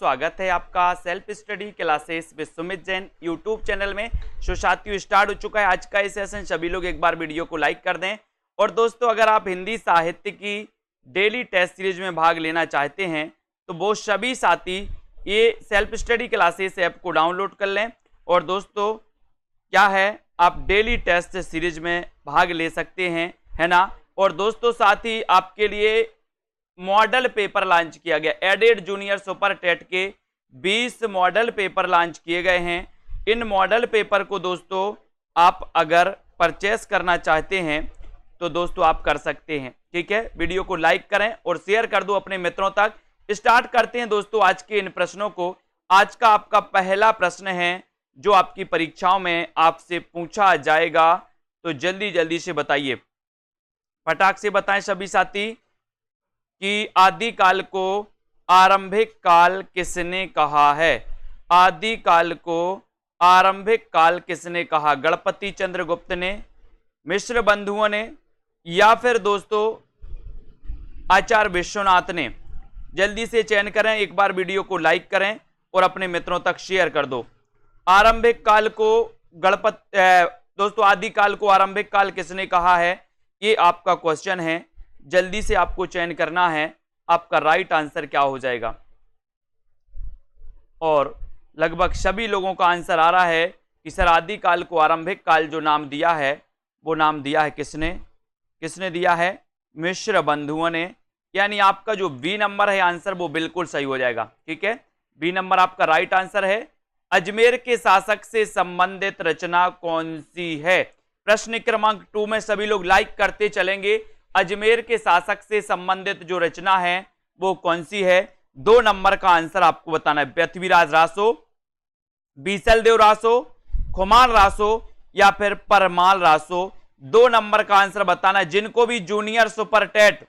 स्वागत है आपका self study classes with Sumit Jain YouTube channel में। साथियों स्टार्ट हो चुका है आज का ये सेशन। सभी लोग एक बार वीडियो को लाइक कर दें। और दोस्तों अगर आप हिंदी साहित्य की डेली टेस्ट सीरीज में भाग लेना चाहते हैं तो वो सभी साथी ये सेल्फ स्टडी क्लासेस ऐप को डाउनलोड कर लें। और दोस्तों क्या है, आप डेली टेस्ट सीरीज में भाग ले सकते हैं, है ना। और दोस्तों साथ ही आपके लिए मॉडल पेपर लॉन्च किया गया। एडेड जूनियर सुपर टेट के 20 मॉडल पेपर लॉन्च किए गए हैं। इन मॉडल पेपर को दोस्तों आप अगर परचेस करना चाहते हैं तो दोस्तों आप कर सकते हैं, ठीक है। वीडियो को लाइक करें और शेयर कर दो अपने मित्रों तक। स्टार्ट करते हैं दोस्तों आज के इन प्रश्नों को। आज का आपका पहला प्रश्न है जो आपकी परीक्षाओं में आपसे पूछा जाएगा, तो जल्दी जल्दी से बताइए, फटाक से बताएं सभी साथी कि आदिकाल को आरंभिक काल किसने कहा है। आदिकाल को आरंभिक काल किसने कहा? गणपति चंद्रगुप्त ने, मिश्र बंधुओं ने, या फिर दोस्तों आचार्य विश्वनाथ ने। जल्दी से चयन करें, एक बार वीडियो को लाइक करें और अपने मित्रों तक शेयर कर दो। आरंभिक काल को दोस्तों आदिकाल को आरंभिक काल किसने कहा है, ये आपका क्वेश्चन है। जल्दी से आपको चयन करना है आपका राइट आंसर क्या हो जाएगा। और लगभग सभी लोगों का आंसर आ रहा है कि सर आदिकाल को आरंभिक काल जो नाम दिया है वो नाम दिया है किसने दिया है? मिश्र बंधुओं ने। यानी आपका जो बी नंबर है आंसर वो बिल्कुल सही हो जाएगा, ठीक है। बी नंबर आपका राइट आंसर है। अजमेर के शासक से संबंधित रचना कौन सी है? प्रश्न क्रमांक 2 में सभी लोग लाइक करते चलेंगे। अजमेर के शासक से संबंधित जो रचना है वो कौन सी है? 2 नंबर का आंसर आपको बताना है। पृथ्वीराज रासो, बीसलदेव रासो, खुमान रासो या फिर परमाल रासो। 2 नंबर का आंसर बताना है। जिनको भी जूनियर सुपर टेट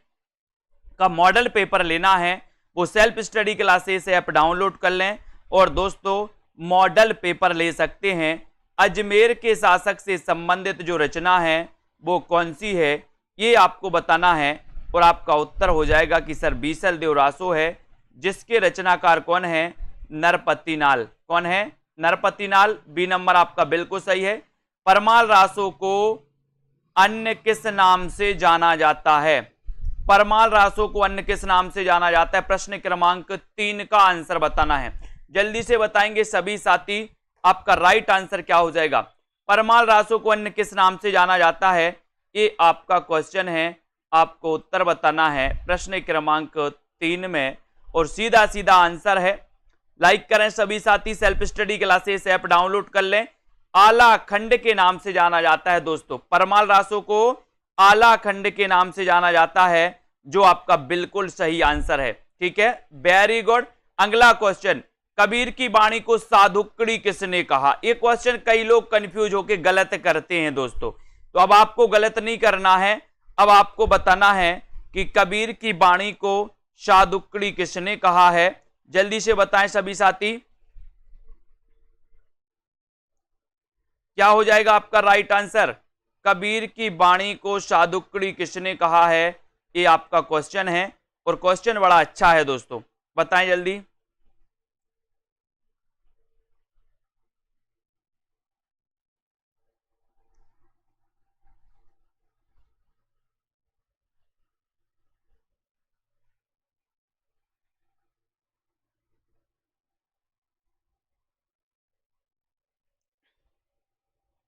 का मॉडल पेपर लेना है वो self study classes app download कर लें और दोस्तों मॉडल पेपर ले सकते हैं। अजमेर के शासक से संबंधित जो रचना है वो कौन सी है ये आपको बताना है। और आपका उत्तर हो जाएगा कि सर बीसलदेव रासो है, जिसके रचनाकार कौन है? नरपतिनाल। कौन है? नरपतिनाल। बी नंबर आपका बिल्कुल सही है। परमाल रासो को अन्य किस नाम से जाना जाता है? परमाल रासो को अन्य किस नाम से जाना जाता है? प्रश्न क्रमांक 3 का आंसर बताना है। जल्दी से बताएंगे सभी साथी, आपका राइट आंसर क्या हो जाएगा। परमाल रासो को अन्य किस नाम से जाना जाता है, ये आपका क्वेश्चन है। आपको उत्तर बताना है प्रश्न क्रमांक 3 में और सीधा सीधा आंसर है। लाइक करें सभी साथी, self study classes app download कर लें। आला खंड के नाम से जाना जाता है दोस्तों। परमाल रासो को आला खंड के नाम से जाना जाता है, जो आपका बिल्कुल सही आंसर है, ठीक है। Very good. अगला क्वेश्चन, कबीर की वाणी को साधुकड़ी किसने कहा? ये क्वेश्चन कई लोग कंफ्यूज होकर गलत करते हैं दोस्तों, तो अब आपको गलत नहीं करना है। अब आपको बताना है कि कबीर की वाणी को साधुकड़ी किसने कहा है। जल्दी से बताएं सभी साथी, क्या हो जाएगा आपका राइट आंसर? कबीर की वाणी को साधुकड़ी किसने कहा है, ये आपका क्वेश्चन है। और क्वेश्चन बड़ा अच्छा है दोस्तों, बताएं जल्दी।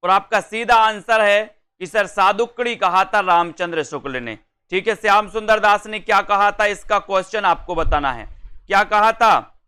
और आपका सीधा आंसर है कि सर साधुकड़ी कहा था रामचंद्र शुक्ल ने, ठीक है। श्याम सुंदर दास ने क्या कहा था, इसका क्वेश्चन आपको बताना है। क्या कहा था?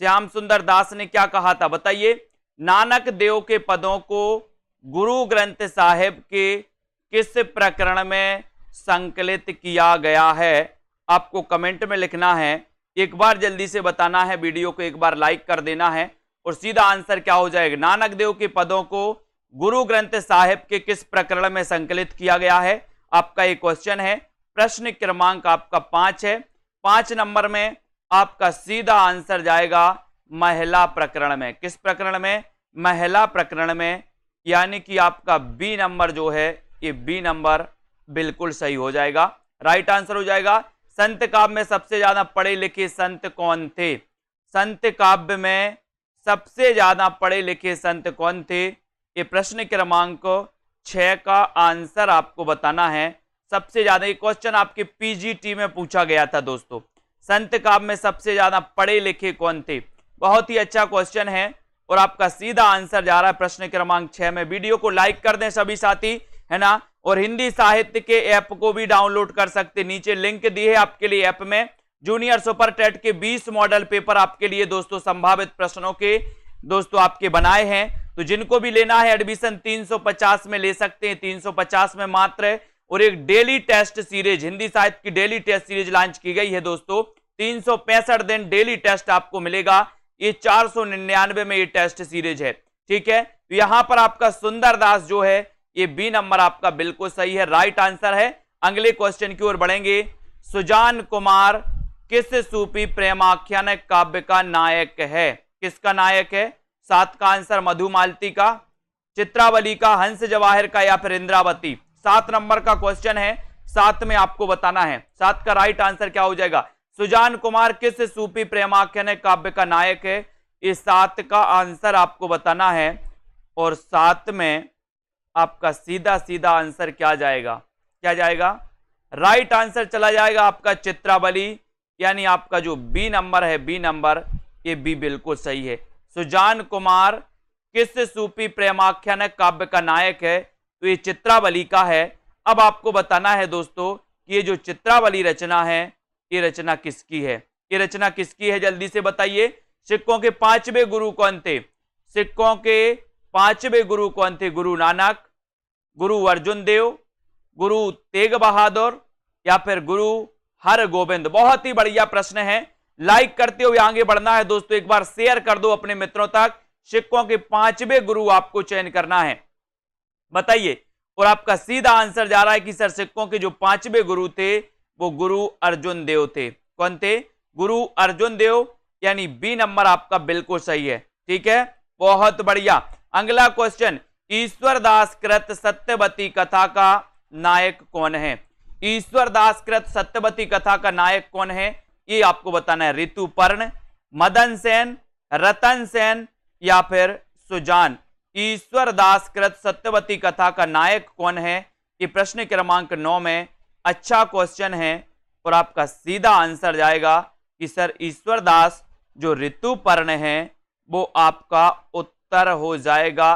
श्याम सुंदर दास ने क्या कहा था बताइए। नानक देव के पदों को गुरु ग्रंथ साहिब के किस प्रकरण में संकलित किया गया है? आपको कमेंट में लिखना है। एक बार जल्दी से बताना है, वीडियो को एक बार लाइक कर देना है और सीधा आंसर क्या हो जाएगा। नानक देव के पदों को गुरु ग्रंथ साहिब के किस प्रकरण में संकलित किया गया है, आपका एक क्वेश्चन है। प्रश्न क्रमांक आपका 5 है। 5 नंबर में आपका सीधा आंसर जाएगा महिला प्रकरण में। किस प्रकरण में? महिला प्रकरण में। यानी कि आपका बी नंबर जो है ये बी नंबर बिल्कुल सही हो जाएगा, राइट आंसर हो जाएगा। संत काव्य में सबसे ज्यादा पढ़े लिखे संत कौन थे? संत काव्य में सबसे ज्यादा पढ़े लिखे संत कौन थे? ये प्रश्न क्रमांक 6 का आंसर आपको बताना है। सबसे ज्यादा ये क्वेश्चन आपके पीजीटी में पूछा गया था दोस्तों, संत काव्य में सबसे ज्यादा पढ़े लिखे कौन थे? बहुत ही अच्छा क्वेश्चन है और आपका सीधा आंसर जा रहा है प्रश्न क्रमांक 6 में। वीडियो को लाइक कर दें सभी साथी, है ना। और हिंदी साहित्य के ऐप को भी डाउनलोड कर सकते, नीचे लिंक दी है आपके लिए। ऐप में जूनियर सुपर टेट के 20 मॉडल पेपर आपके लिए दोस्तों संभावित प्रश्नों के दोस्तों आपके बनाए हैं। तो जिनको भी लेना है एडमिशन 350 में ले सकते हैं, 350 में मात्र। और एक डेली टेस्ट सीरीज, हिंदी साहित्य की डेली टेस्ट सीरीज लॉन्च की गई है दोस्तों। 365 दिन डेली टेस्ट आपको मिलेगा। ये 499 में ये टेस्ट सीरीज है, ठीक है। तो यहां पर आपका सुंदर दास जो है ये बी नंबर आपका बिल्कुल सही है, राइट आंसर है। अगले क्वेश्चन की ओर बढ़ेंगे। सुजान कुमार किस सूफी प्रेमाख्यान काव्य का नायक है? किसका नायक है? 7 का आंसर मधुमालती का, चित्रावली का, हंस जवाहिर का या फिर इंद्रावती। 7 नंबर का क्वेश्चन है, 7 में आपको बताना है। 7 का राइट आंसर क्या हो जाएगा? सुजान कुमार किस सूफी प्रेमाख्यान काव्य का नायक है? इस 7 का आंसर आपको बताना है। और 7 में आपका सीधा सीधा आंसर क्या जाएगा? क्या जाएगा? राइट आंसर चला जाएगा आपका चित्रावली, यानी आपका जो बी नंबर है, बी नंबर, ये बी बिल्कुल सही है। सुजान कुमार किस सूफी प्रेमाख्यान काव्य का नायक है? तो ये चित्रावली का है। अब आपको बताना है दोस्तों कि ये जो चित्रावली रचना है ये रचना किसकी है? ये रचना किसकी है जल्दी से बताइए। सिखों के 5वें गुरु कौन थे? सिखों के 5वें गुरु कौन थे? गुरु नानक, गुरु अर्जुन देव, गुरु तेग बहादुर या फिर गुरु हरगोविंद? बहुत ही बढ़िया प्रश्न है। लाइक करते हुए आगे बढ़ना है दोस्तों, एक बार शेयर कर दो अपने मित्रों तक। सिखों के 5वें गुरु आपको चयन करना है, बताइए। और आपका सीधा आंसर जा रहा है कि सर सिखों के जो 5वें गुरु थे वो गुरु अर्जुन देव थे। कौन थे? गुरु अर्जुन देव, यानी बी नंबर आपका बिल्कुल सही है, ठीक है। बहुत बढ़िया। अगला क्वेश्चन, ईश्वरदास कृत सत्यवती कथा का नायक कौन है? ईश्वरदास कृत सत्यवती कथा का नायक कौन है? ये आपको बताना है। ऋतुपर्ण, मदन सेन, रतन सेन या फिर सुजान? ईश्वरदास कृत सत्यवती कथा का नायक कौन है? ये प्रश्न क्रमांक 9 में अच्छा क्वेश्चन है। और आपका सीधा आंसर जाएगा कि सर ईश्वरदास जो ऋतुपर्ण है वो आपका उत्तर हो जाएगा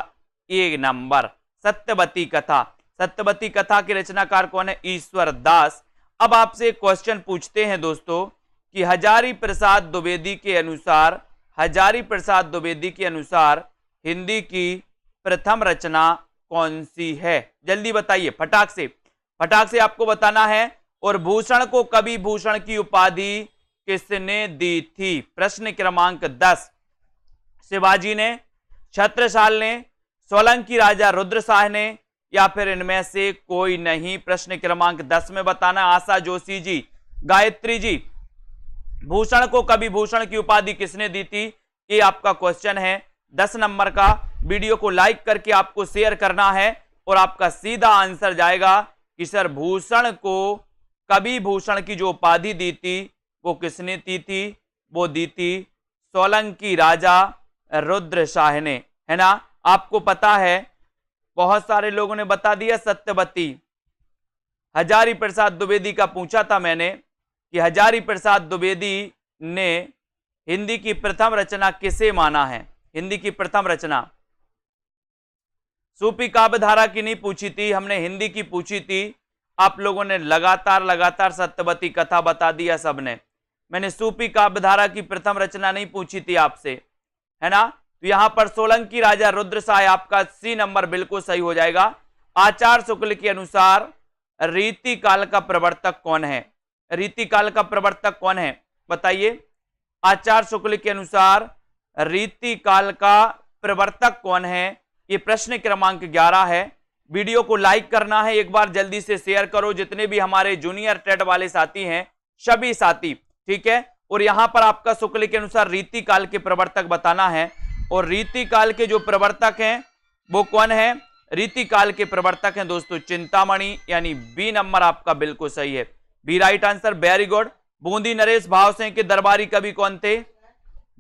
1 नंबर। सत्यवती कथा, सत्यवती कथा के रचनाकार कौन है? ईश्वरदास। अब आपसे एक क्वेश्चन पूछते हैं दोस्तों कि हजारी प्रसाद द्विवेदी के अनुसार, हजारी प्रसाद द्विवेदी के अनुसार हिंदी की प्रथम रचना कौन सी है? जल्दी बताइए, फटाक से, फटाक से आपको बताना है। और भूषण को कवि भूषण की उपाधि किसने दी थी? प्रश्न क्रमांक 10। शिवाजी ने, छत्रसाल ने, सोलंकी राजा रुद्रशाह ने या फिर इनमें से कोई नहीं? प्रश्न क्रमांक 10 में बताना। आशा जोशी जी, गायत्री जी, भूषण को कवि भूषण की उपाधि किसने दी थी? ये आपका क्वेश्चन है 10 नंबर का। वीडियो को लाइक करके आपको शेयर करना है। और आपका सीधा आंसर जाएगा कि सर भूषण को कवि भूषण की जो उपाधि दी थी वो किसने दी थी? वो दी थी सोलंकी राजा रुद्रशाह ने, है ना। आपको पता है बहुत सारे लोगों ने बता दिया सत्यवती। हजारी प्रसाद द्विवेदी का पूछा था मैंने कि हजारी प्रसाद द्विवेदी ने हिंदी की प्रथम रचना किसे माना है? हिंदी की प्रथम रचना सूफी काव्य धारा की नहीं पूछी थी, हमने हिंदी की पूछी थी। आप लोगों ने लगातार सत्यवती कथा बता दिया सबने। मैंने सूफी काव्य धारा की प्रथम रचना नहीं पूछी थी आपसे, है ना। तो यहां पर सोलंकी राजा रुद्रशाह आपका सी नंबर बिल्कुल सही हो जाएगा। आचार्य शुक्ल के अनुसार रीति काल का प्रवर्तक कौन है? रीति काल का प्रवर्तक कौन है बताइए। आचार्य शुक्ल के अनुसार रीति काल का प्रवर्तक कौन है? ये प्रश्न क्रमांक 11 है। वीडियो को लाइक करना है, एक बार जल्दी से शेयर करो जितने भी हमारे जूनियर टेट वाले साथी हैं, सभी साथी, ठीक है। और यहां पर आपका शुक्ल के अनुसार रीति काल के प्रवर्तक बताना है। और रीति काल के जो प्रवर्तक हैं वो कौन है? रीति काल के प्रवर्तक हैं दोस्तों चिंतामणि, यानी बी नंबर आपका बिल्कुल सही है, B right answer, very good. Bundi नरेश भाव सिंह के दरबारी कवि कौन थे?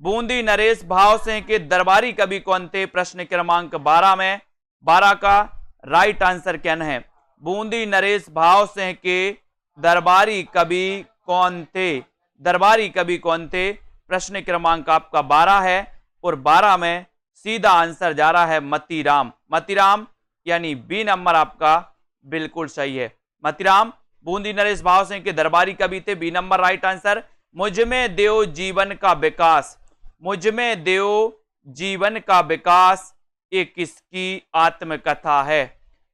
बूंदी नरेश भाव सिंह के दरबारी कवि कौन थे? प्रश्न क्रमांक 12 में 12 का राइट आंसर क्या है? बूंदी नरेश भाव सिंह के दरबारी कवि कौन थे? दरबारी कवि कौन थे? प्रश्न क्रमांक आपका 12 है और 12 में सीधा आंसर जा रहा है मतीराम। मतीराम यानी बी नंबर आपका बिल्कुल सही है। मतीराम बूंदी नरेश भाव सिंह के दरबारी कवि थे, बी नंबर राइट आंसर। मुझमें देव जीवन का विकास, मुझमें देव जीवन का विकास, ये किसकी आत्मकथा है?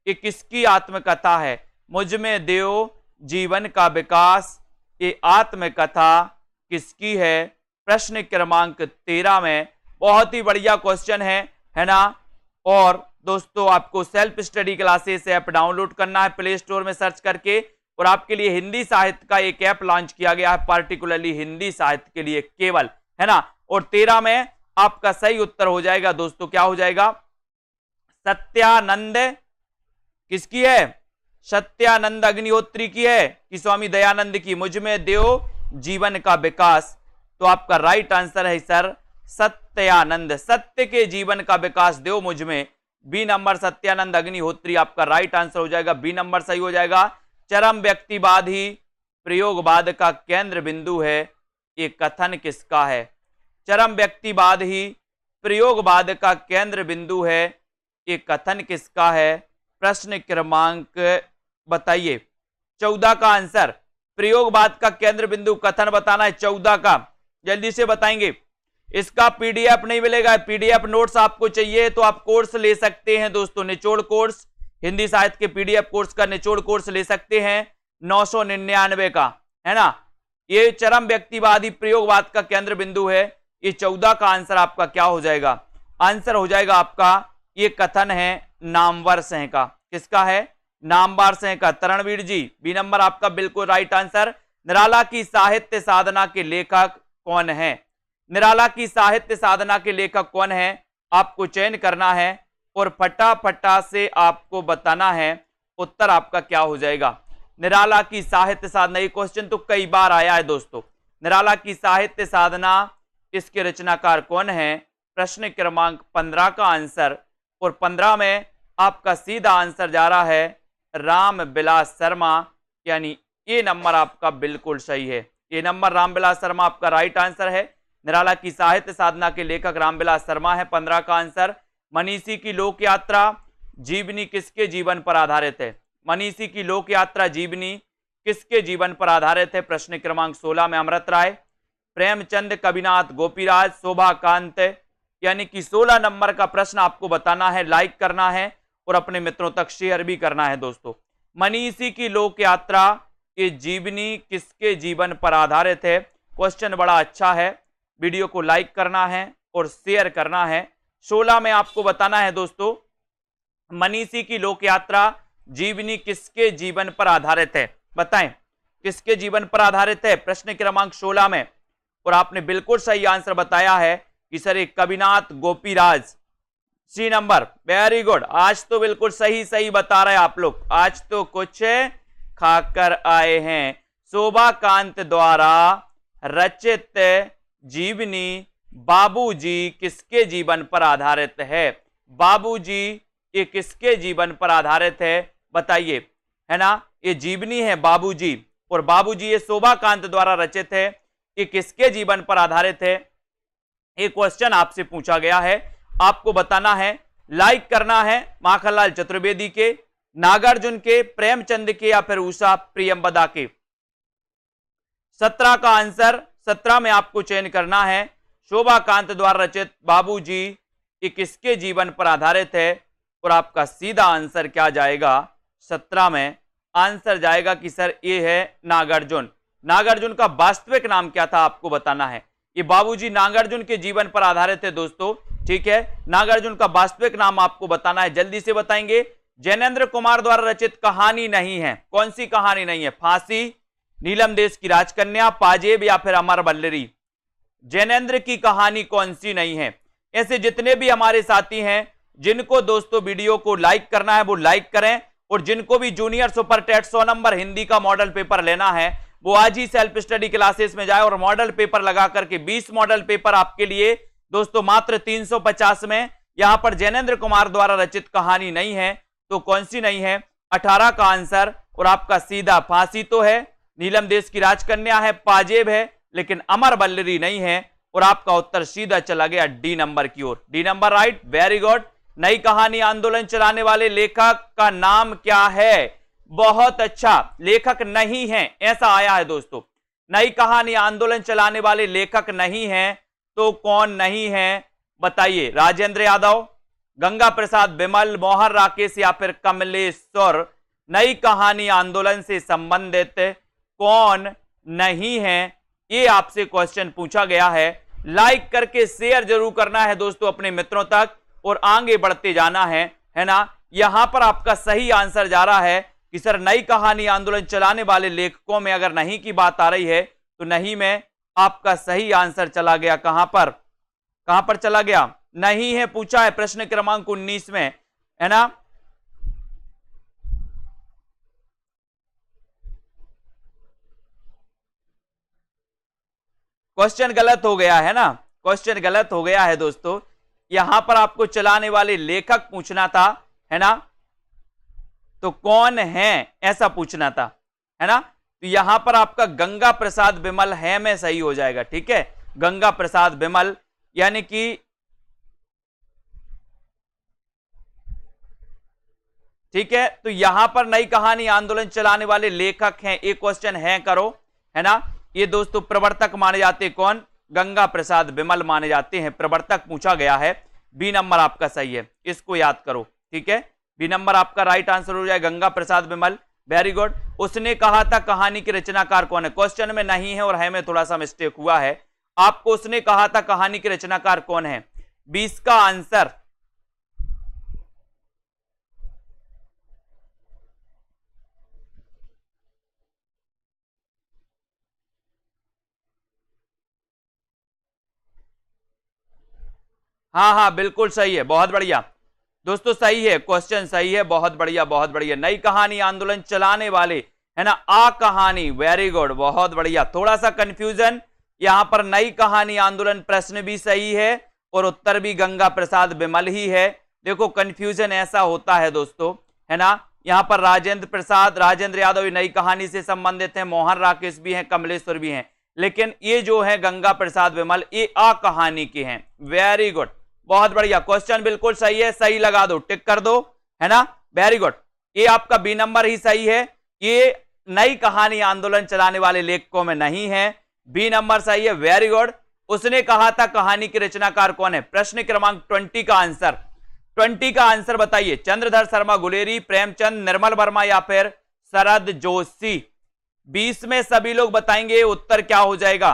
ये किसकी आत्मकथा है? मुझमें देव जीवन का विकास, ये आत्मकथा किसकी है? प्रश्न क्रमांक 13 में बहुत ही बढ़िया क्वेश्चन है ना। और दोस्तों आपको self study classes app download करना है प्ले स्टोर में सर्च करके, और आपके लिए हिंदी साहित्य का एक ऐप लॉन्च किया गया है पार्टिकुलरली हिंदी साहित्य के लिए केवल, है ना। और 13 में आपका सही उत्तर हो जाएगा दोस्तों, क्या हो जाएगा? सत्यानंद किसकी है? सत्यानंद अग्निहोत्री की है कि स्वामी दयानंद की? मुझमें देव जीवन का विकास, तो आपका राइट आंसर है सर सत्यानंद। सत्य के जीवन का विकास देव मुझमें, बी नंबर सत्यानंद अग्निहोत्री आपका राइट आंसर हो जाएगा, बी नंबर सही हो जाएगा। चरम व्यक्तिवाद ही प्रयोगवाद का केंद्र बिंदु है, ये कथन किसका है? चरम व्यक्तिवाद ही प्रयोगवाद का केंद्र बिंदु है, ये कथन किसका है? प्रश्न क्रमांक बताइए 14 का आंसर। प्रयोगवाद का केंद्र बिंदु कथन बताना है 14 का, जल्दी से बताएंगे। इसका पीडीएफ नहीं मिलेगा, पीडीएफ नोट्स आपको चाहिए तो आप कोर्स ले सकते हैं दोस्तों, निचोड़ कोर्स, हिंदी साहित्य के पीडीएफ कोर्स का निचोड़ कोर्स ले सकते हैं 999 का, है ना। ये चरम व्यक्तिवादी प्रयोगवाद का केंद्र बिंदु है, ये 14 का आंसर आपका क्या हो जाएगा? आंसर हो जाएगा आपका, ये कथन है नामवर सिंह का। किसका है? नामवर सिंह का। तरणवीर जी बी नंबर आपका बिल्कुल राइट आंसर। निराला की साहित्य साधना के लेखक कौन है? निराला की साहित्य साधना के लेखक कौन है? आपको चयन करना है और फटाफटा से आपको बताना है उत्तर आपका क्या हो जाएगा। निराला की साहित्य साधना, ये क्वेश्चन तो कई बार आया है दोस्तों। निराला की साहित्य साधना, इसके रचनाकार कौन है? प्रश्न क्रमांक 15 का आंसर, और 15 में आपका सीधा आंसर जा रहा है रामविलास शर्मा, यानी ये नंबर आपका बिल्कुल सही है। ये नंबर रामविलास शर्मा आपका राइट आंसर है। निराला की साहित्य साधना के लेखक रामविलास शर्मा है, 15 का आंसर। मनीषी की लोक यात्रा जीवनी किसके जीवन पर आधारित है? मनीषी की लोक यात्रा जीवनी किसके जीवन पर आधारित है? प्रश्न क्रमांक 16 में अमृत राय, प्रेमचंद, कविनाथ गोपीराज, शोभाकांत, यानी कि 16 नंबर का प्रश्न आपको बताना है, लाइक करना है और अपने मित्रों तक शेयर भी करना है दोस्तों। मनीषी की लोक यात्रा, ये जीवनी किसके जीवन पर आधारित है? क्वेश्चन बड़ा अच्छा है, वीडियो को लाइक करना है और शेयर करना है। 16 में आपको बताना है दोस्तों, मनीषी की लोक यात्रा जीवनी किसके जीवन पर आधारित है? बताएं किसके जीवन पर आधारित है? प्रश्न क्रमांक 16 में, और आपने बिल्कुल सही आंसर बताया है कि सर एक कविनाथ गोपीराज, सी नंबर, वेरी गुड। आज तो बिल्कुल सही सही बता रहे आप लोग, आज तो कुछ खाकर आए हैं। शोभाकांत द्वारा रचित जीवनी बाबूजी किसके जीवन पर आधारित है? बाबूजी ये किसके जीवन पर आधारित है? बताइए, है ना। ये जीवनी है बाबूजी, और बाबूजी ये शोभाकांत द्वारा रचित है, ये किसके जीवन पर आधारित है? ये क्वेश्चन आपसे पूछा गया है, आपको बताना है, लाइक करना है माखनलाल चतुर्वेदी के, नागार्जुन के, प्रेमचंद के, या फिर उषा प्रियंवदा के। 17 का आंसर, 17 में आपको चयन करना है। शोभाकांत द्वारा रचित बाबूजी ये किसके जीवन पर आधारित है? और आपका सीधा आंसर क्या जाएगा? 17 में आंसर जाएगा कि सर ये है नागार्जुन। नागार्जुन का वास्तविक नाम क्या था आपको बताना है। ये बाबूजी नागार्जुन के जीवन पर आधारित है दोस्तों, ठीक है। नागार्जुन का वास्तविक नाम आपको बताना है, जल्दी से बताएंगे। जैनेन्द्र कुमार द्वारा रचित कहानी नहीं है, कौन सी कहानी नहीं है? फांसी, नीलम देश की राजकन्या, पाजेब, या फिर अमर बल्लरी। जैनेन्द्र की कहानी कौन सी नहीं है? ऐसे जितने भी हमारे साथी हैं जिनको दोस्तों वीडियो को लाइक करना है वो लाइक करें, और जिनको भी junior super TET 100 number Hindi का मॉडल पेपर लेना है वो आज ही सेल्फ स्टडी क्लासेस में जाए और मॉडल पेपर लगा करके 20 मॉडल पेपर आपके लिए दोस्तों मात्र 350 में। यहां पर जैनेन्द्र कुमार द्वारा रचित कहानी नहीं है, तो कौन सी नहीं है? 18 का आंसर। और आपका सीधा फांसी तो है, नीलम देश की राजकन्या है, पाजेब है, लेकिन अमर बल्लरी नहीं है। और आपका उत्तर सीधा चला गया डी नंबर की ओर। D number right, very good. नई कहानी आंदोलन चलाने वाले लेखक का नाम क्या है? बहुत अच्छा, लेखक नहीं है ऐसा आया है दोस्तों। नई कहानी आंदोलन चलाने वाले लेखक नहीं है, तो कौन नहीं है बताइए? राजेंद्र यादव, गंगा प्रसाद बिमल, मोहन राकेश या फिर कमलेश्वर। नई कहानी आंदोलन से संबंधित कौन नहीं है, ये आपसे क्वेश्चन पूछा गया है। लाइक करके शेयर जरूर करना है दोस्तों अपने मित्रों तक और आगे बढ़ते जाना है ना। यहां पर आपका सही आंसर जा रहा है कि सर नई कहानी आंदोलन चलाने वाले लेखकों में अगर नहीं की बात आ रही है तो नहीं में आपका सही आंसर चला गया। कहां पर चला गया? नहीं है पूछा है प्रश्न क्रमांक 19 में, है ना। क्वेश्चन गलत हो गया है ना, क्वेश्चन गलत हो गया है दोस्तों। यहां पर आपको चलाने वाले लेखक पूछना था, है ना, तो कौन है ऐसा पूछना था, है ना। तो यहां पर आपका गंगा प्रसाद बिमल है में सही हो जाएगा, ठीक है। गंगा प्रसाद बिमल यानी कि ठीक है। तो यहां पर नई कहानी आंदोलन चलाने वाले लेखक हैं, एक क्वेश्चन है करो, है ना। ये दोस्तों प्रवर्तक माने जाते कौन? गंगा प्रसाद बिमल माने जाते हैं, प्रवर्तक पूछा गया है। बी नंबर आपका सही है, इसको याद करो, ठीक है। बी नंबर आपका राइट आंसर हो जाए, गंगा प्रसाद बिमल, वेरी गुड। उसने कहा था कहानी के रचनाकार कौन है? क्वेश्चन में नहीं है और है में थोड़ा सा मिस्टेक हुआ है। आपको उसने कहा था कहानी के रचनाकार कौन है, 20 का आंसर। हाँ बिल्कुल सही है, बहुत बढ़िया दोस्तों, सही है, क्वेश्चन सही है, बहुत बढ़िया बहुत बढ़िया। नई कहानी आंदोलन चलाने वाले, है ना, आ कहानी, वेरी गुड, बहुत बढ़िया। थोड़ा सा कंफ्यूजन यहां पर, नई कहानी आंदोलन प्रश्न भी सही है और उत्तर भी गंगा प्रसाद बिमल ही है। देखो कंफ्यूजन ऐसा होता है दोस्तों, है ना। यहां पर राजेंद्र यादव नई कहानी से संबंधित है, मोहन राकेश भी हैं, कमलेश्वर भी हैं, लेकिन ये जो है गंगा प्रसाद बिमल ये आ कहानी के हैं। वेरी गुड, बहुत बढ़िया, क्वेश्चन बिल्कुल सही है, सही लगा दो, टिक कर दो, है ना, वेरी गुड। ये आपका बी नंबर ही सही है, ये नई कहानी आंदोलन चलाने वाले लेखकों में नहीं है, बी नंबर सही है, वेरी गुड। उसने कहा था कहानी के रचनाकार कौन है? प्रश्न क्रमांक 20 का आंसर, 20 का आंसर बताइए। चंद्रधर शर्मा गुलेरी, प्रेमचंद, निर्मल वर्मा या फिर शरद जोशी। 20 में सभी लोग बताएंगे उत्तर क्या हो जाएगा।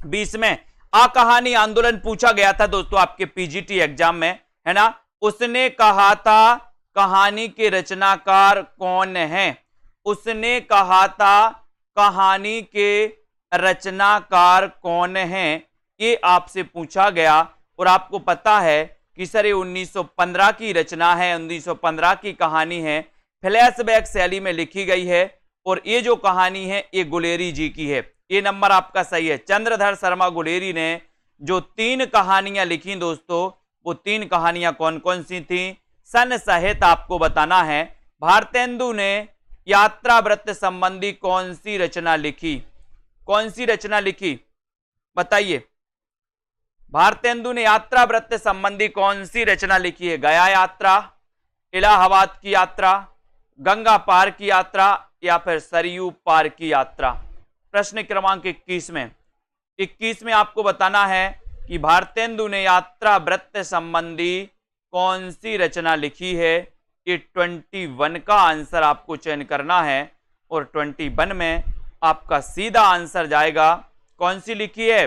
20 में आ कहानी आंदोलन पूछा गया था दोस्तों आपके पीजीटी एग्जाम में, है ना। उसने कहा था कहानी के रचनाकार कौन है? उसने कहा था कहानी के रचनाकार कौन है, ये आपसे पूछा गया। और आपको पता है कि सर ये 1915 की रचना है, 1915 की कहानी है, फ्लैशबैक शैली में लिखी गई है और ये जो कहानी है ये गुलेरी जी की है। ये नंबर आपका सही है। चंद्रधर शर्मा गुलेरी ने जो 3 कहानियां लिखी दोस्तों, वो 3 कहानियां कौन कौन सी थी? सन सहित आपको बताना है। भारतेंदु ने यात्रा व्रत संबंधी कौन सी रचना लिखी? कौन सी रचना लिखी बताइए। भारतेंदु ने यात्रा व्रत संबंधी कौन सी रचना लिखी है? गया यात्रा, इलाहाबाद की यात्रा, गंगा पार की यात्रा या फिर सरयू पार की यात्रा। प्रश्न क्रमांक 21 में आपको बताना है कि भारतेंदु ने यात्रा व्रत संबंधी कौन सी रचना लिखी है। ये 21 का आंसर आपको चयन करना है और 21 में आपका सीधा आंसर जाएगा। कौन सी लिखी है?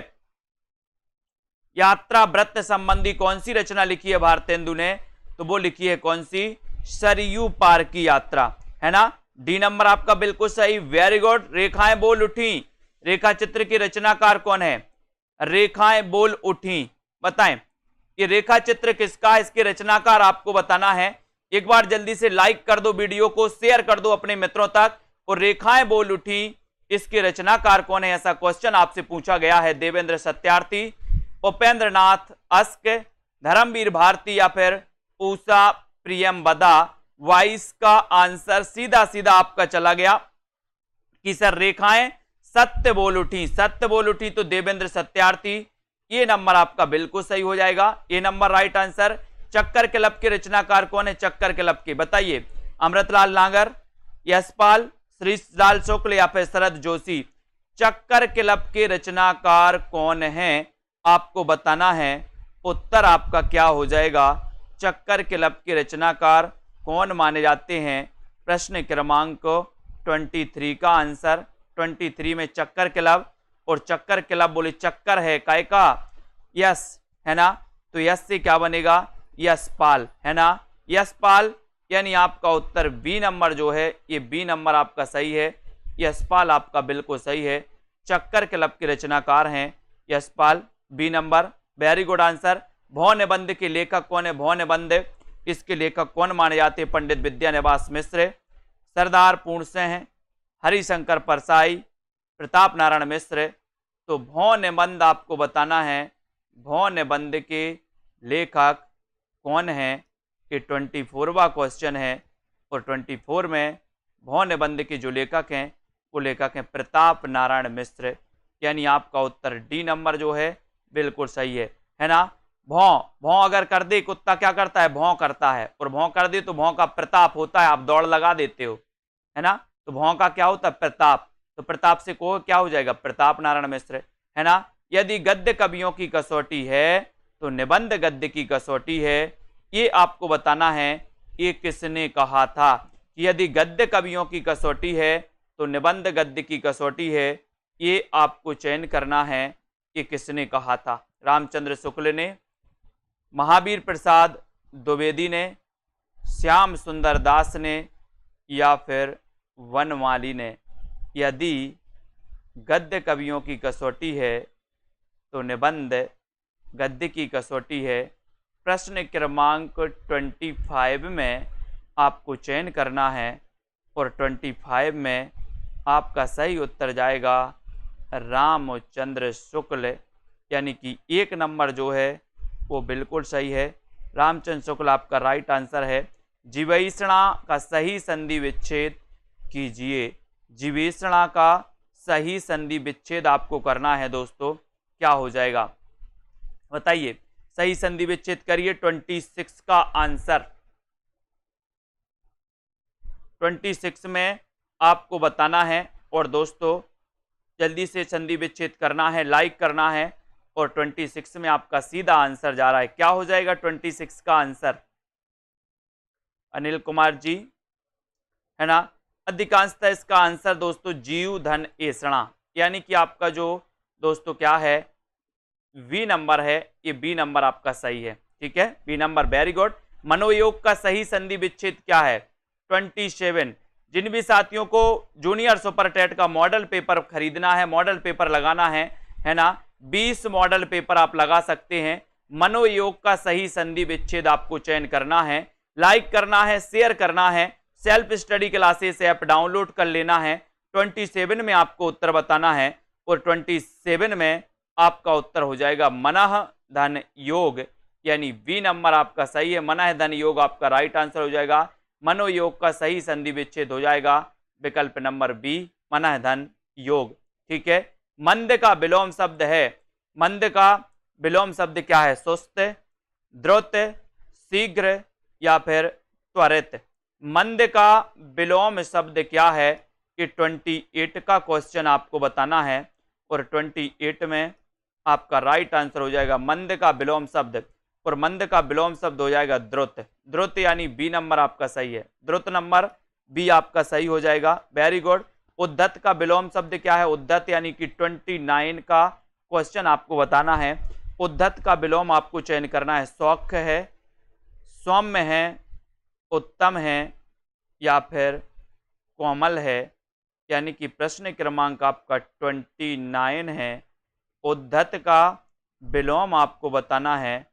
यात्रा व्रत संबंधी कौन सी रचना लिखी है भारतेंदु ने? तो वो लिखी है कौन सी? सरयू पार की यात्रा, है ना। डी नंबर आपका बिल्कुल सही, वेरी गुड। रेखाएं बोल उठी, रेखा चित्र की रचनाकार कौन है? रेखाएं बोल उठी, बताएं ये रेखा चित्र किसका? इसके रचनाकार आपको बताना है। एक बार जल्दी से लाइक कर दो वीडियो को, शेयर कर दो अपने मित्रों तक। और रेखाएं बोल उठी इसके रचनाकार कौन है, ऐसा क्वेश्चन आपसे पूछा गया है। देवेंद्र सत्यार्थी, उपेंद्र नाथ अस्क, धर्मवीर भारती या फिर उषा प्रियमबदा। वाइस का आंसर सीधा सीधा आपका चला गया कि सर रेखाएं सत्य बोल उठी, सत्य बोल उठी, तो देवेंद्र सत्यार्थी ये नंबर आपका बिल्कुल सही हो जाएगा। ये नंबर राइट आंसर। चक्कर क्लब के रचनाकार कौन है, चक्कर क्लब के बताइए। अमृतलाल नागर, यशपाल, श्रीलाल शुक्ल या फिर शरद जोशी। चक्कर क्लब के रचनाकार कौन है आपको बताना है। उत्तर आपका क्या हो जाएगा, चक्कर क्लब के रचनाकार कौन माने जाते हैं। प्रश्न क्रमांक 23 का आंसर। 23 में चक्कर क्लब, और चक्कर क्लब बोले चक्कर है काय का, यस है ना, तो यस से क्या बनेगा, यशपाल है ना, यशपाल, यानी आपका उत्तर बी नंबर जो है, ये बी नंबर आपका सही है। यशपाल आपका बिल्कुल सही है। चक्कर क्लब के रचनाकार हैं Yashpal, B number, very good answer. भौ निबंध के लेखक कौन है, भौ निबंध इसके लेखक कौन माने जाते हैं, पंडित विद्यानिवास मिश्र, सरदार पूर्ण सिंह, हरिशंकर परसाई, प्रताप नारायण मिश्र। तो भौ निबंध आपको बताना है, भौ निबंध के लेखक कौन है, ये 24वां क्वेश्चन है। और 24 में भौ निबंध के जो लेखक हैं वो लेखक हैं प्रताप नारायण मिश्र, यानी आपका उत्तर डी नंबर जो है बिल्कुल सही है ना। भौं, भौं अगर कर दे कुत्ता क्या करता है, भौं करता है, और भौं कर दे तो भौं का प्रताप होता है, आप दौड़ लगा देते हो है ना, तो भौं का क्या होता है, प्रताप, तो प्रताप से को क्या हो जाएगा, प्रताप नारायण मिश्र है ना। यदि गद्य कवियों की कसौटी है तो निबंध गद्य की कसौटी है, ये आपको बताना है ये किसने कहा था। यदि गद्य कवियों की कसौटी है तो निबंध गद्य की कसौटी है, ये आपको चयन करना है कि किसने कहा था। रामचंद्र शुक्ल ने, महावीर प्रसाद द्विवेदी ने, श्याम सुंदर दास ने या फिर वनमाली ने। यदि गद्य कवियों की कसौटी है तो निबंध गद्य की कसौटी है। प्रश्न क्रमांक 25 में आपको चयन करना है, और 25 में आपका सही उत्तर जाएगा रामचंद्र शुक्ल, यानी कि एक नंबर जो है वो बिल्कुल सही है। रामचंद्र शुक्ल आपका राइट आंसर है। जीवेषणा का सही संधि विच्छेद कीजिए। जीवेषणा का सही संधि विच्छेद आपको करना है दोस्तों, क्या हो जाएगा बताइए, सही संधि विच्छेद करिए। 26 का आंसर, 26 में आपको बताना है, और दोस्तों जल्दी से संधि विच्छेद करना है, लाइक करना है, और 26 में आपका सीधा आंसर जा रहा है, क्या हो जाएगा 26 का आंसर, अनिल कुमार जी है ना। अधिकांशतः इसका आंसर दोस्तों जीव धन एषणा, यानी कि आपका जो दोस्तों क्या है बी नंबर है, ये बी नंबर आपका सही है, ठीक है, बी नंबर, वेरी गुड। मनोयोग का सही संधि विच्छेद क्या है, 27। जिन भी साथियों को जूनियर सुपर टेट का मॉडल पेपर खरीदना है, मॉडल पेपर लगाना है ना, 20 मॉडल पेपर आप लगा सकते हैं। मनोयोग का सही संधि विच्छेद आपको चयन करना है, लाइक करना है, शेयर करना है, self study classes app download कर लेना है। 27 में आपको उत्तर बताना है, और 27 में आपका उत्तर हो जाएगा मनः धन योग, यानी बी नंबर आपका सही है। मनः धन योग आपका राइट आंसर हो जाएगा। मनोयोग का सही संधि विच्छेद हो जाएगा विकल्प नंबर बी, मनः धन योग, ठीक है। मंद का विलोम शब्द है, मंद का विलोम शब्द क्या है, सुस्त, द्रुत, शीघ्र या फिर त्वरित। मंद का विलोम शब्द क्या है, कि 28 का क्वेश्चन आपको बताना है, और 28 में आपका राइट आंसर हो जाएगा मंद का विलोम शब्द, और मंद का विलोम शब्द हो जाएगा द्रुत। द्रुत यानी बी नंबर आपका सही है, द्रुत नंबर बी आपका सही हो जाएगा, वेरी गुड। उद्धत का विलोम शब्द क्या है, उद्धत यानी कि 29 का क्वेश्चन आपको बताना है। उद्धत का विलोम आपको चयन करना है, सौख्य है, सौम्य है, उत्तम है या फिर कोमल है, यानी कि प्रश्न क्रमांक आपका 29 है। उद्धत का विलोम आपको बताना है,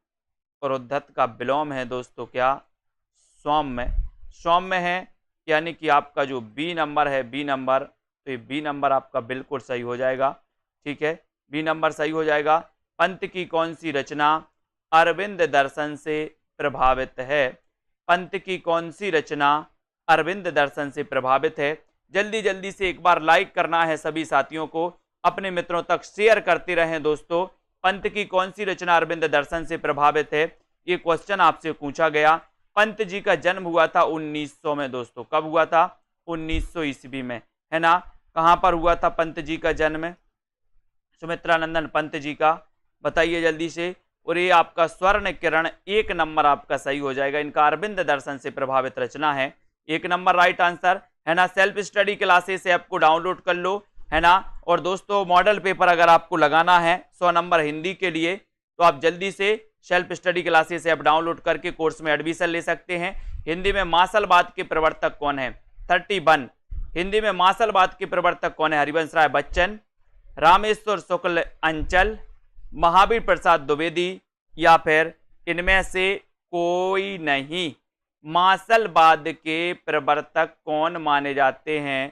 और उद्धत का विलोम है दोस्तों क्या, सौम्य। सौम्य है यानी कि आपका जो बी नंबर है, बी नंबर, दोस्तों ये बी नंबर आपका बिल्कुल सही हो जाएगा। ठीक है, बी नंबर सही हो जाएगा। पंत की कौन सी रचना अरविंद दर्शन से प्रभावित है? पंत की कौन सी रचना अरविंद दर्शन से प्रभावित है? जल्दी जल्दी से एक बार लाइक करना है सभी साथियों को, अपने मित्रों तक शेयर करते रहें दोस्तों। पंत की कौन सी रचना अरविंद दर्शन से प्रभावित है, ये क्वेश्चन आपसे पूछा गया। पंत जी का जन्म हुआ था 1900 में दोस्तों। कब हुआ था? 1900 ईस्वी में, है ना। कहां पर हुआ था पंत जी का जन्म? सुमित्रानंदन पंत जी का, बताइए जल्दी से। और ये आपका स्वर्ण किरण 1 नंबर आपका सही हो जाएगा। इनका अरविंद दर्शन से प्रभावित रचना है, 1 नंबर राइट आंसर, है ना। सेल्फ स्टडी क्लासेस ऐप को डाउनलोड कर लो, है ना। और दोस्तों मॉडल पेपर अगर आपको लगाना है 100 नंबर हिंदी के लिए, तो आप जल्दी से self study classes app download करके कोर्स में एडमिशन ले सकते हैं। हिंदी में मार्शलवाद के प्रवर्तक कौन है? 31। हिंदी में मार्शलवाद के प्रवर्तक कौन है? हरिवंश राय बच्चन, रामेश्वर शुक्ल अंचल, महावीर प्रसाद द्विवेदी, या फिर इनमें से कोई नहीं। मार्शलवाद के प्रवर्तक कौन माने जाते हैं?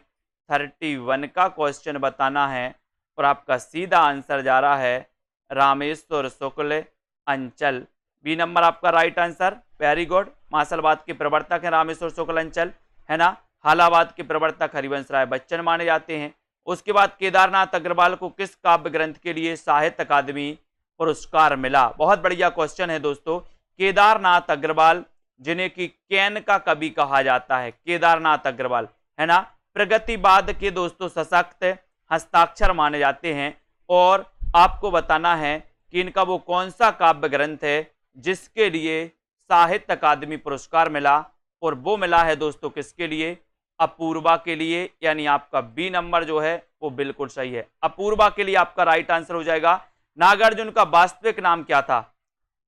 31 का क्वेश्चन बताना है और आपका सीधा आंसर जा रहा है रामेश्वर शुक्ल अंचल। बी नंबर आपका राइट आंसर, वेरी गुड। मार्शलवाद के प्रवर्तक है रामेश्वर शुक्ल अंचल, है ना। हालावाद के प्रवर्तक हरिवंश राय बच्चन माने जाते हैं। उसके बाद केदारनाथ अग्रवाल को किस काव्य ग्रंथ के लिए साहित्य अकादमी पुरस्कार मिला? बहुत बढ़िया क्वेश्चन है दोस्तों। केदारनाथ अग्रवाल, जिन्हें कि कैन का कवि कहा जाता है, केदारनाथ अग्रवाल, है ना। प्रगतिवाद के दोस्तों सशक्त हस्ताक्षर माने जाते हैं। और आपको बताना है कि इनका वो कौन सा काव्य ग्रंथ है जिसके लिए साहित्य अकादमी पुरस्कार मिला, और वो मिला है दोस्तों किसके लिए? अपूर्वा के लिए। यानी आपका बी नंबर जो है वो बिल्कुल सही है, अपूर्वा के लिए आपका राइट आंसर हो जाएगा। नागार्जुन का वास्तविक नाम क्या था?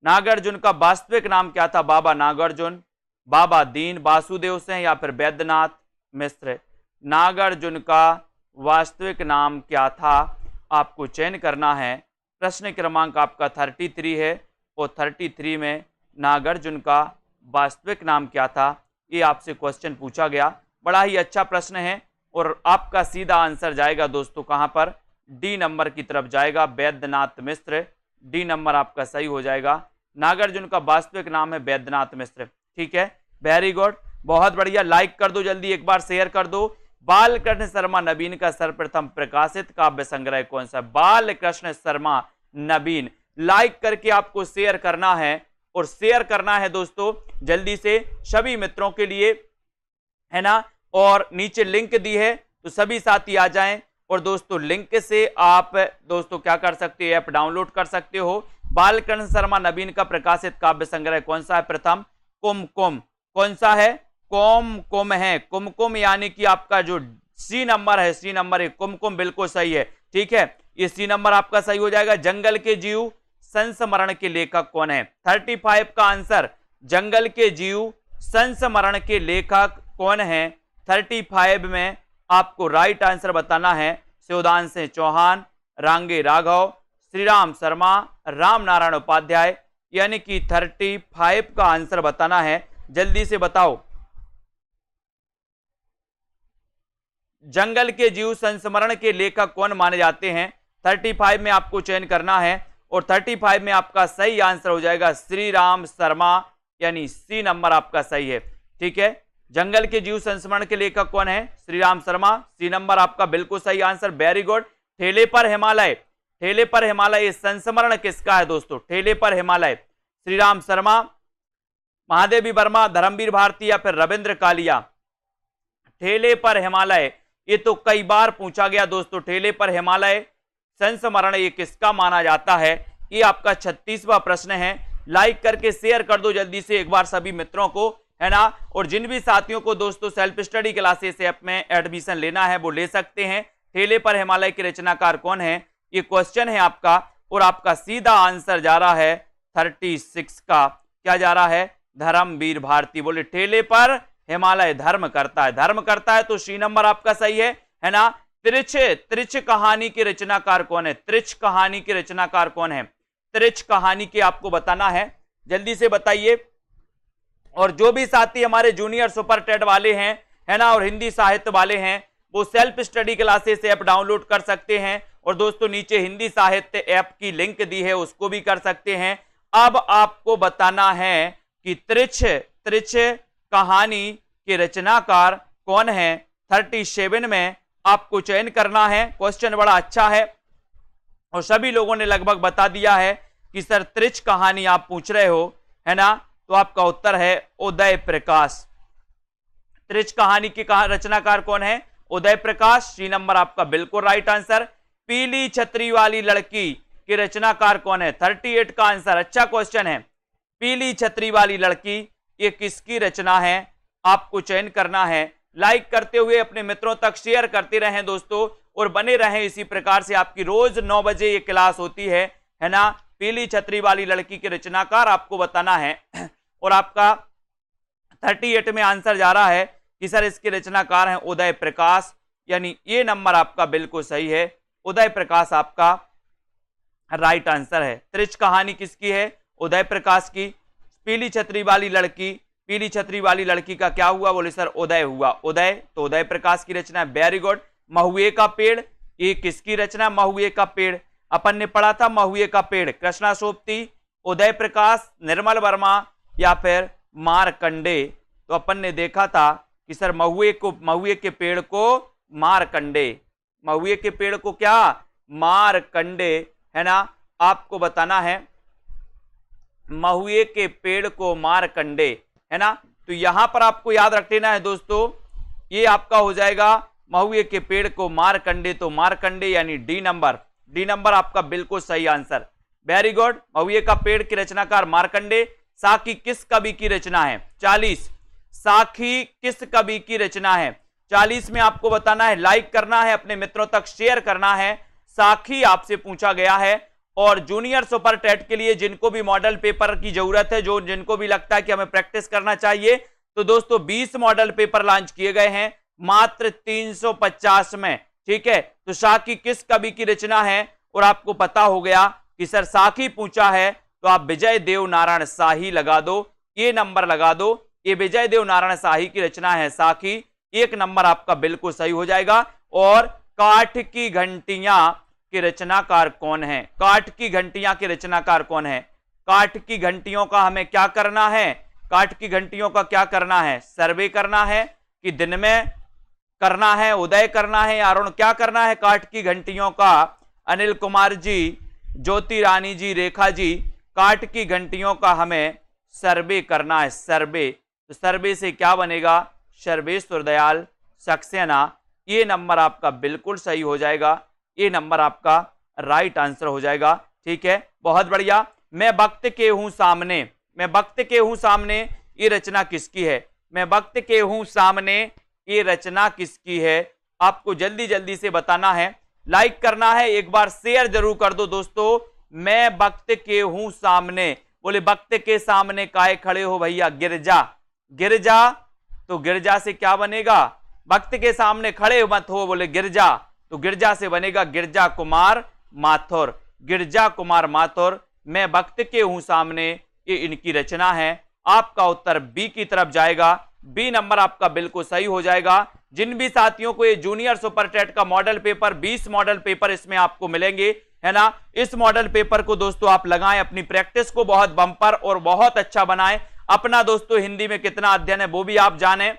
नागार्जुन का वास्तविक नाम क्या था? बाबा नागार्जुन, बाबा दीन वासुदेव सिंह, या फिर वैद्यनाथ मिश्र। नागार्जुन का वास्तविक नाम क्या था? आपको चयन करना है। प्रश्न क्रमांक आपका 33 है, और 33 में नागार्जुन का वास्तविक नाम क्या था, ये आपसे क्वेश्चन पूछा गया। बड़ा ही अच्छा प्रश्न है, और आपका सीधा आंसर जाएगा दोस्तों कहां पर? डी नंबर की तरफ जाएगा, वैद्यनाथ मिश्र। डी नंबर आपका सही हो जाएगा। नागार्जुन का वास्तविक नाम है वैद्यनाथ मिश्र। ठीक है, वेरी गुड, बहुत बढ़िया। लाइक कर दो जल्दी, एक बार शेयर कर दो। बालकृष्ण शर्मा नवीन का सर्वप्रथम प्रकाशित काव्य संग्रह कौन सा? बालकृष्ण शर्मा नवीन। लाइक करके आपको शेयर करना है, और शेयर करना है दोस्तों जल्दी से सभी मित्रों के लिए, है ना। और नीचे लिंक दी है, तो सभी साथी आ जाएं, और दोस्तों लिंक से आप दोस्तों क्या कर सकते हो? ऐप डाउनलोड कर सकते हो। बालकृष्ण शर्मा नवीन का प्रकाशित काव्य संग्रह कौन सा है? प्रथम कुमकुम। कौन सा है? कुमकुम है। कुमकुम यानी कि आपका जो सी नंबर है, सी नंबर है, कुमकुम बिल्कुल सही है। ठीक है, ये सी नंबर आपका सही हो जाएगा। जंगल के जीव संस्मरण के लेखक कौन है? 35 का आंसर, जंगल के जीव संस्मरण के लेखक कौन है? 35 में आपको राइट आंसर बताना है। शिवदान सिंह चौहान, रांगे राघव, श्रीराम शर्मा, राम नारायण उपाध्याय। यानी कि 35 का आंसर बताना है, जल्दी से बताओ। जंगल के जीव संस्मरण के लेखक कौन माने जाते हैं? 35 में आपको चयन करना है, और 35 में आपका सही आंसर हो जाएगा श्री राम शर्मा, यानी सी नंबर आपका सही है। ठीक है, जंगल के जीव संस्मरण के लेखक कौन है? श्री राम शर्मा, सी नंबर आपका बिल्कुल सही आंसर, वेरी गुड। ठेले पर हिमालय, ठेले पर हिमालय संस्मरण किसका है दोस्तों? ठेले पर हिमालय, श्री राम शर्मा, महादेवी वर्मा, धर्मवीर भारती, या फिर रविंद्र कालिया। ठेले पर हिमालय, ये तो कई बार पूछा गया दोस्तों। ठेले पर हिमालय संस्मरण ये किसका माना जाता है? ये आपका 36वां प्रश्न है। लाइक करके शेयर कर दो जल्दी से एक बार सभी मित्रों को, है ना। और जिन भी साथियों को दोस्तों सेल्फ स्टडी क्लासेस ऐप में एडमिशन लेना है वो ले सकते हैं। ठेले पर हिमालय के रचनाकार कौन है? ये क्वेश्चन है आपका, और आपका सीधा आंसर जा रहा है 36 का। क्या जा रहा है? धर्मवीर भारती। बोले ठेले पर हिमालय धर्म करता है, धर्म करता है, तो सी नंबर आपका सही है ना। त्रिच कहानी के रचनाकार कौन है? त्रिच कहानी के रचनाकार कौन है? त्रिच कहानी के आपको बताना है, जल्दी से बताइए। और जो भी साथी हमारे जूनियर सुपर टेट वाले हैं, है ना, और हिंदी साहित्य वाले हैं, वो self study classes app download कर सकते हैं। और दोस्तों नीचे हिंदी साहित्य ऐप की लिंक दी है, उसको भी कर सकते हैं। अब आपको बताना है कि त्रिच कहानी के रचनाकार कौन है। 37 में आपको चयन करना है। क्वेश्चन बड़ा अच्छा है और सभी लोगों ने लगभग बता दिया है कि सर त्रिच कहानी आप पूछ रहे हो, है ना, तो आपका उत्तर है उदय प्रकाश। त्रिच कहानी के रचनाकार कौन है? उदय प्रकाश। सी नंबर आपका बिल्कुल राइट आंसर। पीली छतरी वाली लड़की के रचनाकार कौन है? 38 का आंसर। अच्छा क्वेश्चन है। पीली छतरी वाली लड़की ये किसकी रचना है? आपको चयन करना है। लाइक करते हुए अपने मित्रों तक शेयर करते रहें दोस्तों, और बने रहें इसी प्रकार से। आपकी रोज 9 बजे ये क्लास होती है ना। पीली छतरी वाली लड़की के रचनाकार आपको बताना है और आपका 38 में आंसर जा रहा है कि सर इसके रचनाकार हैं उदय प्रकाश, यानी ये नंबर आपका बिल्कुल सही है। उदय प्रकाश आपका राइट आंसर है। त्रिच कहानी किसकी है? उदय प्रकाश की। पीली छतरी वाली लड़की, पीली छतरी वाली लड़की का क्या हुआ? बोले सर उदय हुआ। उदय तो उदय प्रकाश की रचना। Very good. महुए का पेड़, ये किसकी रचना? महुए का पेड़ अपन ने पढ़ा था। महुए का पेड़ कृष्णा सोबती, उदय प्रकाश, निर्मल वर्मा या फिर मारकंडे। तो अपन ने देखा था कि सर महुए के पेड़ को मारकंडे, महुए के पेड़ को क्या? मारकंडे, है ना। आपको बताना है महुए के पेड़ को मारकंडे, है ना। तो यहां पर आपको याद रख लेना है दोस्तों, ये आपका हो जाएगा महुए के पेड़ को मारकंडे, तो मारकंडे यानी डी नंबर। डी नंबर आपका बिल्कुल सही आंसर। Very good. महुए का पेड़ की रचनाकार मारकंडे। साखी किस कवि की रचना है? 40। साखी किस कवि की रचना है? 40 में आपको बताना है। लाइक करना है, अपने मित्रों तक शेयर करना है। साखी आपसे पूछा गया है। और जूनियर सुपर टेट के लिए जिनको भी मॉडल पेपर की जरूरत है, जो जिनको भी लगता है कि हमें प्रैक्टिस करना चाहिए, तो दोस्तों 20 मॉडल पेपर लॉन्च किए गए हैं मात्र 350 में। ठीक है, तो साखी किस कवि की रचना है? और आपको पता हो गया कि सर साखी पूछा है, तो आप विजय देव नारायण शाही लगा दो, ये नंबर लगा दो। ये विजय देव नारायण शाही की रचना है साखी। एक नंबर आपका बिल्कुल सही हो जाएगा। और काठ की घंटियां के रचनाकार कौन है? काठ की घंटियां के रचनाकार कौन है? काठ की घंटियों का हमें क्या करना है? काठ की घंटियों का क्या करना है? सर्वे करना है कि दिन में करना है, उदय करना है, अरुण क्या करना है? काठ की घंटियों का अनिल कुमार जी, ज्योति रानी जी, रेखा जी, काठ की घंटियों का हमें सर्वे करना है। सर्वे, तो सर्वे से क्या बनेगा? सर्वेश्वर दयाल सक्सेना। ये नंबर आपका बिल्कुल सही हो जाएगा। ये नंबर आपका राइट आंसर हो जाएगा। ठीक है, बहुत बढ़िया। मैं वक्त के हूं सामने, मैं वक्त के हूं सामने, ये रचना किसकी है? मैं वक्त के हूं सामने, ये रचना किसकी है? आपको जल्दी जल्दी से बताना है। लाइक करना है, एक बार शेयर जरूर कर दो दोस्तों। मैं वक्त के हूं सामने, बोले वक्त के सामने काहे खड़े हो भैया? गिरजा। गिरजा, तो गिरजा से क्या बनेगा? वक्त के सामने खड़े मत हो, बोले गिरजा, तो गिरजा से बनेगा गिरजा कुमार माथुर। गिरजा कुमार माथुर, मैं वक्त के हूं सामने, ये इनकी रचना है। आपका उत्तर बी की तरफ जाएगा। बी नंबर आपका बिल्कुल सही हो जाएगा। जिन भी साथियों को ये जूनियर सुपर टेट का मॉडल पेपर, 20 मॉडल पेपर इसमें आपको मिलेंगे, है ना। इस मॉडल पेपर को दोस्तों आप लगाएं, अपनी प्रैक्टिस को बहुत बम्पर और बहुत अच्छा बनाएं। अपना दोस्तों हिंदी में कितना अध्ययन है वो भी आप जानें।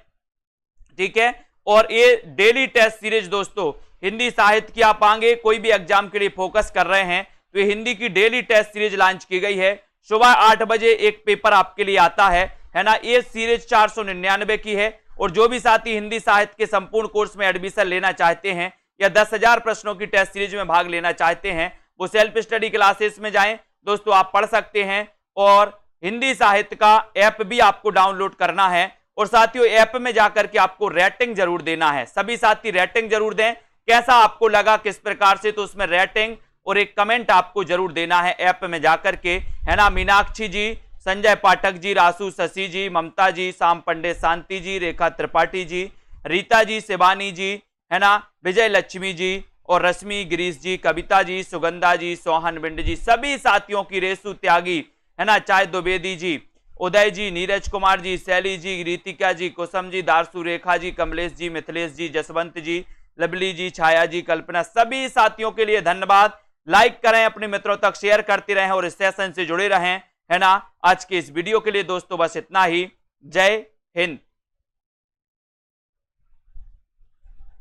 ठीक है, और ये डेली टेस्ट सीरीज दोस्तों, हिंदी साहित्य की आप आगे कोई भी एग्जाम के लिए फोकस कर रहे हैं तो ये हिंदी की डेली टेस्ट सीरीज लॉन्च की गई है। सुबह 8 बजे एक पेपर आपके लिए आता है ना। ये सीरीज 499 की है। और जो भी साथी हिंदी साहित्य के संपूर्ण कोर्स में एडमिशन लेना चाहते हैं या 10,000 प्रश्नों की टेस्ट सीरीज में भाग लेना चाहते हैं, वो सेल्फ स्टडी क्लासेस में जाएं दोस्तों, आप पढ़ सकते हैं। और हिंदी साहित्य का ऐप भी आपको डाउनलोड करना है। और साथियों ऐप में जाकर के आपको रेटिंग जरूर देना है। सभी साथी रेटिंग जरूर दें, कैसा आपको लगा, किस प्रकार से, तो उसमें रेटिंग और एक कमेंट आपको जरूर देना है ऐप में जाकर के, है ना। मीनाक्षी जी, संजय पाठक जी, रासु शशि जी, ममता जी, शाम पंडे, शांति जी, रेखा त्रिपाठी जी, रीता जी, शिवानी जी, है ना, विजय लक्ष्मी जी और रश्मि गिरीश जी, कविता जी, सुगंधा जी, सोहन बिंड जी, सभी साथियों की, रेसु त्यागी, है ना, चाय द्विवेदी जी, उदय जी, नीरज कुमार जी, शैली जी, रीतिका जी, कुसुम जी, दारसु, रेखा जी, कमलेश जी, मिथिलेश जी, जसवंत जी, लवली जी, छाया जी, कल्पना, सभी साथियों के लिए धन्यवाद। लाइक करें, अपने मित्रों तक शेयर करते रहें और इस सेशन से जुड़े रहें, है ना। आज के इस वीडियो के लिए दोस्तों बस इतना ही। जय हिंद।